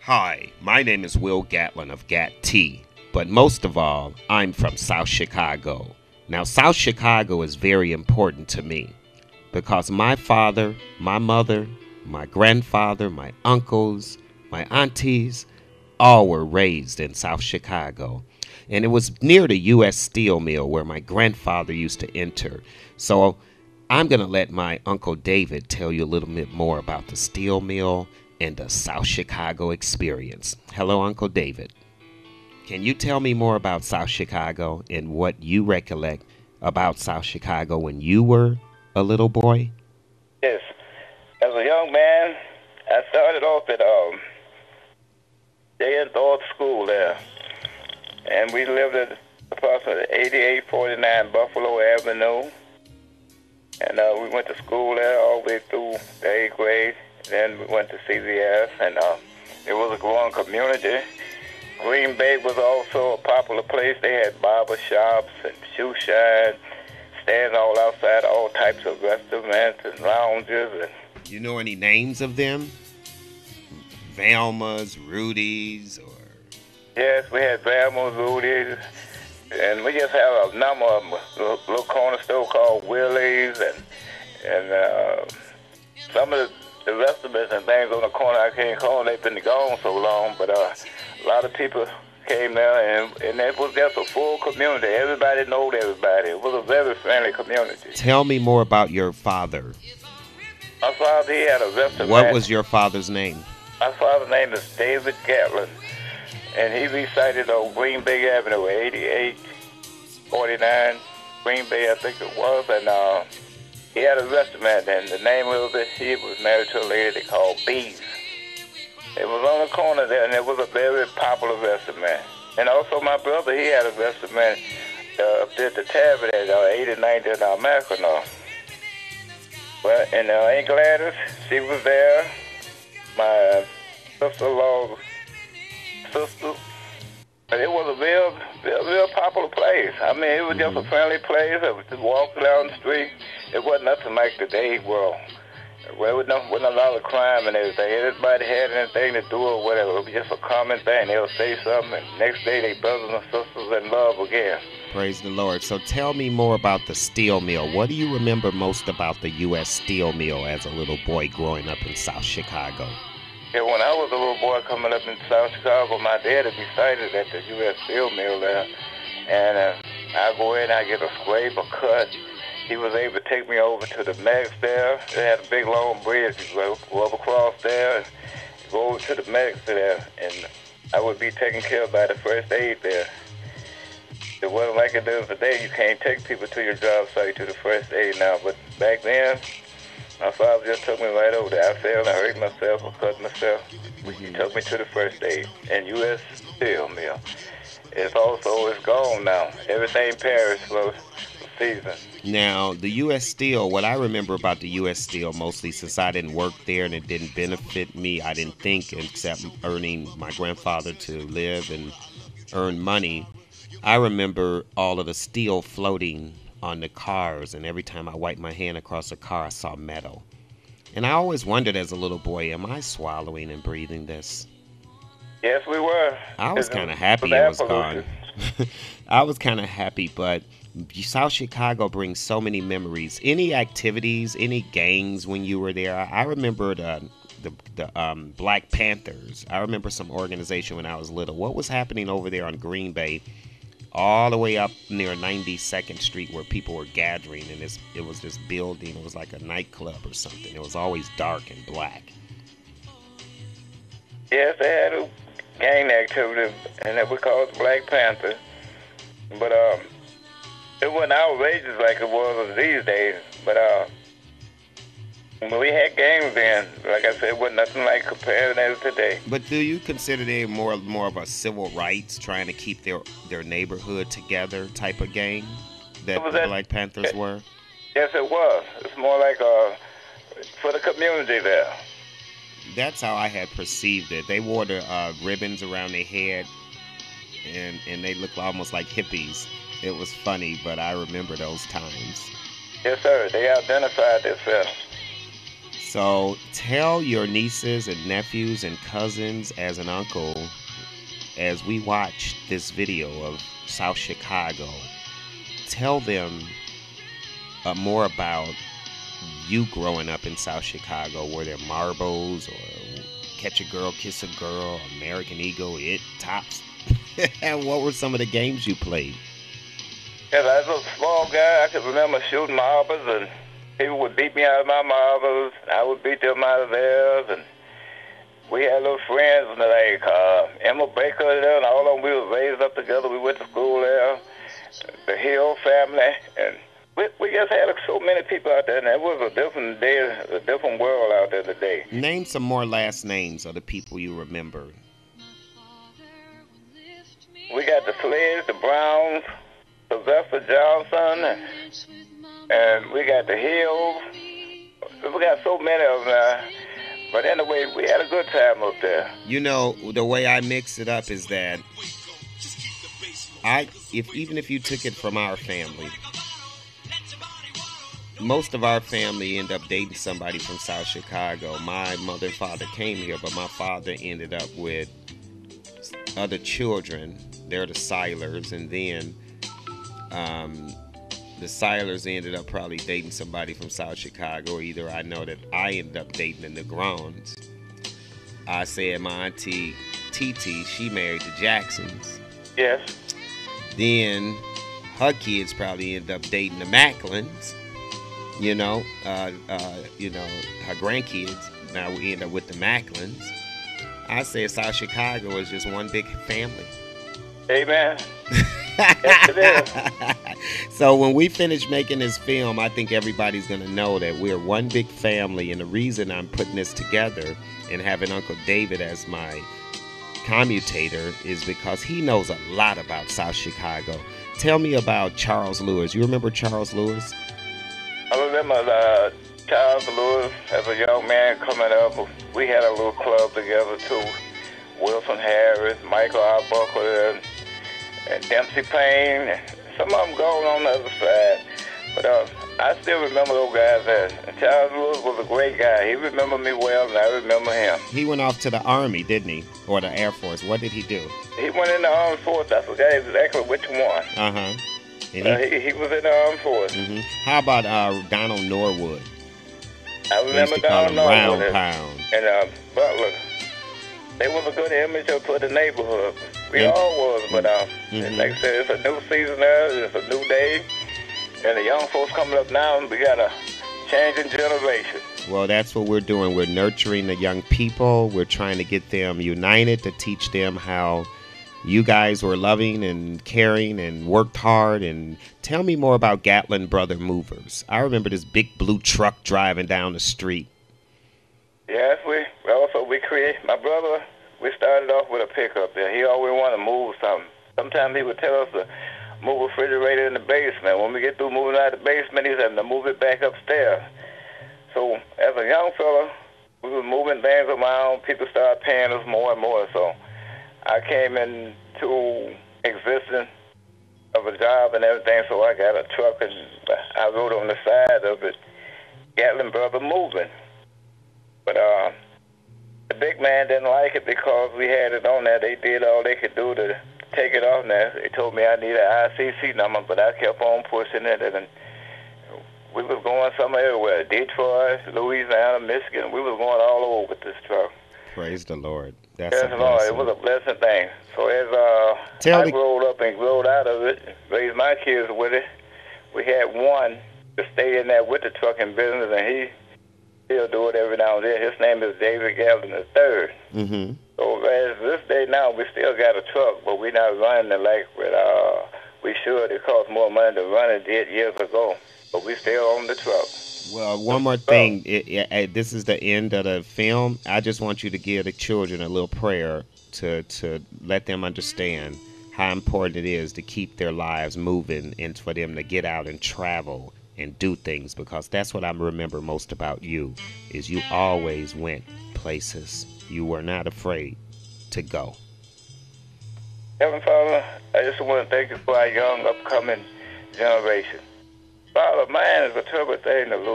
Hi, my name is Will Gatlin of Gat T, but most of all, I'm from South Chicago. Now, South Chicago is very important to me because my father, my mother, my grandfather, my uncles, my aunties, all were raised in South Chicago. And it was near the U.S. Steel Mill where my grandfather used to enter. So I'm going to let my Uncle David tell you a little bit more about the steel mill and the South Chicago experience. Hello, Uncle David. Can you tell me more about South Chicago and what you recollect about South Chicago when you were a little boy? Yes. As a young man, I started off at J.N. Thorpe School there, and we lived at approximately 8849 Buffalo Avenue, and we went to school there all the way through the 8th grade. Then we went to CVS, and it was a growing community. Green Bay was also a popular place. They had barber shops and shoe shines, stands all outside, all types of restaurants and lounges. And You know any names of them? Velma's, Rudy's, or yes, we had Bama, Rudy's, and we just have a number of them. A little corner store called Willie's, and some of the restaurants and things on the corner I can't call. They've been gone so long, but a lot of people came there, and it was just a full community. Everybody knowed everybody. It was a very friendly community. tell me more about your father. My father, he had a restaurant. What was your father's name? My father's name is David Gatlin, and he resided on Green Bay Avenue, 8849 Green Bay, I think it was, and he had a restaurant, and the name of it, he was married to a lady they called Bees. It was on the corner there, and it was a very popular restaurant. And also my brother, he had a restaurant up there at the Tavern at 89th and Mackinac. Well, and Aunt Gladys, she was there. My sister-in-law's sister. But it was a real popular place. I mean, it was just a friendly place. It was just walking down the street. It wasn't nothing like today's world. Well, wasn't a lot of crime and everything. Everybody had anything to do or whatever. It was just a common thing. They'll say something, and next day they brothers and sisters in love again. Praise the Lord. So tell me more about the steel mill. What do you remember most about the U.S. Steel Mill as a little boy growing up in South Chicago? Yeah, when I was a little boy coming up in South Chicago, my dad had resided at the U.S. Steel Mill there. And I go in, I get a scrape, a cut. He was able to take me over to the Mex there. They had a big long bridge. You go across there and go over to the Mex there. And I would be taken care of by the first aid there. It wasn't like it is today. You can't take people to your job site to the first aid now. But back then, my father just took me right over there. I fell and I hurt myself or cut myself. He took me to the first aid and U.S. Steel Mill. It's gone now. Everything perished for season. Now, the U.S. Steel, what I remember about the U.S. Steel, mostly since I didn't work there and it didn't benefit me, I didn't think except earning my grandfather to live and earn money. I remember all of the steel floating on the cars, and every time I wiped my hand across a car, I saw metal. And I always wondered as a little boy, am I swallowing and breathing this? Yes, we were. I was kind of happy it was gone. I was kind of happy, but South Chicago brings so many memories. Any activities, any gangs when you were there? I remember the Black Panthers. I remember some organization when I was little. What was happening over there on Green Bay, all the way up near 92nd Street, where people were gathering, and it was this building. It was like a nightclub or something. It was always dark and black. Yes, they had a gang activity, and it was called Black Panther. But it wasn't outrageous like it was these days. But when we had games then, like I said, it wasn't nothing like compared to today. But do you consider they more of a civil rights, trying to keep their neighborhood together type of gang that the Black Panthers were? Yes, it was. It's more like for the community there. That's how I had perceived it. They wore the ribbons around their head, and they looked almost like hippies. It was funny, but I remember those times. Yes, sir. They identified themselves. So tell your nieces and nephews and cousins as an uncle, as we watch this video of South Chicago, tell them more about you growing up in South Chicago. Were there marbles or Catch a Girl, Kiss a Girl, American Eagle, It, Tops? And what were some of the games you played? As I was a small guy, I could remember shooting marbles, and people would beat me out of my marbles. I would beat them out of theirs, and we had little friends like Emma Baker and all of them. We were raised up together. We went to school there, the Hill family, and we just had so many people out there, and it was a different day, a different world out there today. Name some more last names of the people you remember. We got the Sledge, the Browns, Sylvester Johnson, and we got the Hills. We got so many of them. But anyway, we had a good time up there. You know, the way I mix it up is that even if you took it from our family, most of our family end up dating somebody from South Chicago. My mother and father came here, but my father ended up with other children. They're the Silers, and then the Silers ended up probably dating somebody from South Chicago. Either I know that I ended up dating the Negrons. I said my auntie Titi, she married the Jacksons. Yes. Then her kids probably ended up dating the Macklins. You know, her grandkids. Now we end up with the Macklins. I said South Chicago is just one big family. Amen. Yes, it is. So when we finish making this film, I think everybody's going to know that we're one big family. And the reason I'm putting this together and having Uncle David as my commutator is because he knows a lot about South Chicago. Tell me about Charles Lewis. You remember Charles Lewis? I remember Charles Lewis as a young man coming up. We had a little club together too. Wilson Harris, Michael Arbuckle, and Dempsey Payne. And some of them gone on the other side. But I still remember those guys there. And Charles Lewis was a great guy. He remembered me well, and I remember him. He went off to the Army, didn't he? Or the Air Force. What did he do? He went in the Armed Forces. I forgot exactly which one. Uh-huh. And he was in the Armed Forces. Mm-hmm. How about Donald Norwood? I remember Donald Norwood. Round Pound. And Butler. They was a good image for the neighborhood. We all was, but like I said, it's a new season there. It's a new day. And the young folks coming up now, we got a changing generation. Well, that's what we're doing. We're nurturing the young people. We're trying to get them united to teach them how you guys were loving and caring and worked hard. And tell me more about Gatlin Brother Movers. I remember this big blue truck driving down the street. Yes, we create. My brother, we started off with a pickup there. He always wanted to move something. Sometimes he would tell us to move a refrigerator in the basement. When we get through moving out of the basement, he's having to move it back upstairs. So as a young fella, we were moving things around. People started paying us more and more. So I came into existence of a job and everything. So I got a truck, and I wrote on the side of it, Gatlin Brother Moving. But the big man didn't like it because we had it on there. They did all they could do to take it off there. They told me I needed an ICC number, but I kept on pushing it. And we was going somewhere everywhere. Detroit, Louisiana, Michigan. We was going all over with this truck. Praise the Lord. That's yes, a Lord. blessing. It was a blessed thing. So as I growed up and growed out of it, raised my kids with it, we had one to stay in there with the trucking business, and he still do it every now and then. His name is David Gatlin III. Mm-hmm. So as this day now, we still got a truck, but we're not running it like we should. It costs more money to run it did years ago, but we still own the truck. Well, one more thing. This is the end of the film. I just want you to give the children a little prayer to let them understand how important it is to keep their lives moving and for them to get out and travel and do things, because that's what I remember most about you, is you always went places. You were not afraid to go. Heavenly Father, I just want to thank you for our young, upcoming generation. Father, mine is a terrible thing to lose.